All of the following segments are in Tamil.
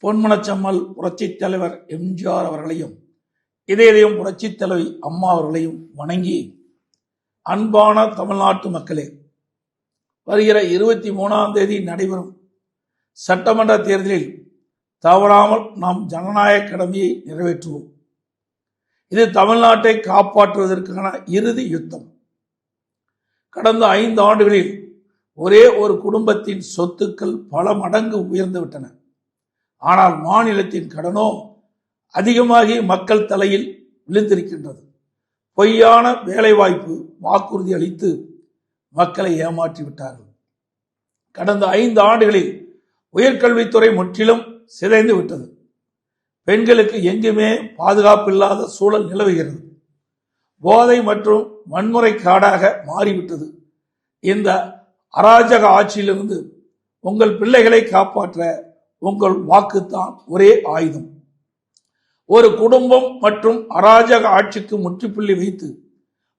பொன்மனச்செம்மல் புரட்சித் தலைவர் எம்ஜிஆர் அவர்களையும் இதயம் புரட்சித் தலைவி அம்மா அவர்களையும் வணங்கி, அன்பான தமிழ்நாட்டு மக்களே, வருகிற 23ஆம் தேதி நடைபெறும் சட்டமன்ற தேர்தலில் தவறாமல் நாம் ஜனநாயக கடமையை நிறைவேற்றுவோம். இது தமிழ்நாட்டை காப்பாற்றுவதற்கான இறுதி யுத்தம். கடந்த 5 ஆண்டுகளில் ஒரே ஒரு குடும்பத்தின் சொத்துக்கள் பல மடங்கு உயர்ந்துவிட்டன. ஆனால் மாநிலத்தின் கடனோ அதிகமாகி மக்கள் தலையில் விழுந்திருக்கின்றது. பொய்யான வேலைவாய்ப்பு வாக்குறுதி அளித்து மக்களை ஏமாற்றிவிட்டார்கள். கடந்த 5 ஆண்டுகளில் உயர்கல்வித்துறை முற்றிலும் சிதைந்து விட்டது. பெண்களுக்கு எங்குமே பாதுகாப்பு இல்லாத சூழல் நிலவுகிறது. போதை மற்றும் வன்முறை காடாக மாறிவிட்டது. இந்த அராஜக ஆட்சியிலிருந்து உங்கள் பிள்ளைகளை காப்பாற்ற உங்கள் வாக்குத்தான் ஒரே ஆயுதம். ஒரு குடும்பம் மற்றும் அராஜக ஆட்சிக்கு முற்றுப்புள்ளி வைத்து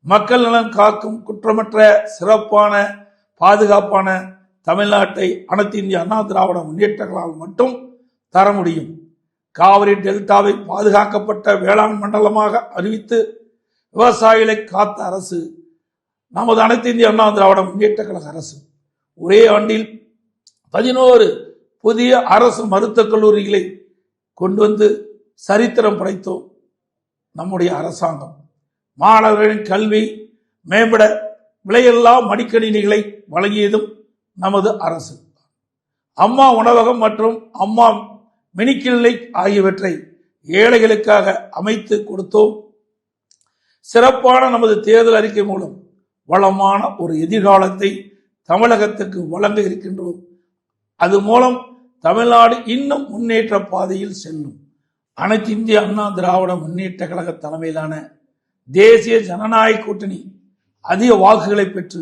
மக்கள் நலன் காக்கும் குற்றமற்ற சிறப்பான பாதுகாப்பான தமிழ்நாட்டை அனைத்து இந்திய அண்ணா திராவிட முன்னேற்றங்களால் மட்டும் தர முடியும். காவிரி டெல்டாவை பாதுகாக்கப்பட்ட வேளாண் மண்டலமாக அறிவித்து விவசாயிகளை காத்த அரசு நமது அனைத்து இந்திய அண்ணா திராவிட முன்னேற்ற கழக அரசு. ஒரே ஆண்டில் 11 புதிய அரசு மருத்துவக் கல்லூரிகளை கொண்டு வந்து சரித்திரம் படைத்தோம் நம்முடைய அரசாங்கம். மாணவர்களின் கல்வி மேம்பட விலையில்லா மடிக்கணினிகளை வழங்கியதும் நமது அரசு. அம்மா உணவகம் மற்றும் அம்மா மினிக்கிளினிக் ஆகியவற்றை ஏழைகளுக்காக அமைத்து கொடுத்தோம். சிறப்பான நமது தேர்தல் அறிக்கை மூலம் வளமான ஒரு எதிர்காலத்தை தமிழகத்துக்கு வழங்க இருக்கின்றோம். அது மூலம் தமிழ்நாடு இன்னும் முன்னேற்ற பாதையில் செல்லும். அனைத்து இந்திய அண்ணா திராவிட முன்னேற்ற கழக தலைமையிலான தேசிய ஜனநாயக கூட்டணி அதிக வாக்குகளை பெற்று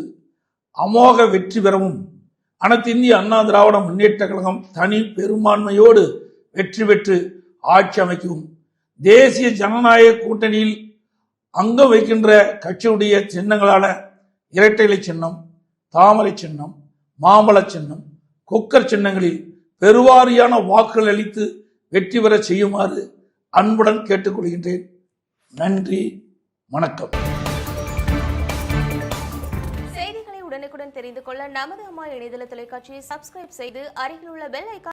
அமோக வெற்றி பெறவும், அனைத்து இந்திய அண்ணா திராவிட முன்னேற்ற கழகம் தனி பெரும்பான்மையோடு வெற்றி பெற்று ஆட்சி அமைக்கவும், தேசிய ஜனநாயக கூட்டணியில் அங்கம் வைக்கின்ற கட்சியுடைய சின்னங்களான இரட்டை இலை சின்னம், தாமரை சின்னம், மாம்பழ சின்னம், குக்கர் சின்னங்களில் பெருவாரியான வாக்குகள் அளித்து வெற்றி பெற செய்யுமாறு அன்புடன் கேட்டுக்கொள்கின்றேன். நன்றி, வணக்கம். செய்திகளை உடனுக்குடன் தெரிந்து கொள்ள நமது அம்மா இணையதள தொலைக்காட்சியை சப்ஸ்கிரைப் செய்து அருகில் உள்ள பெல் ஐகான்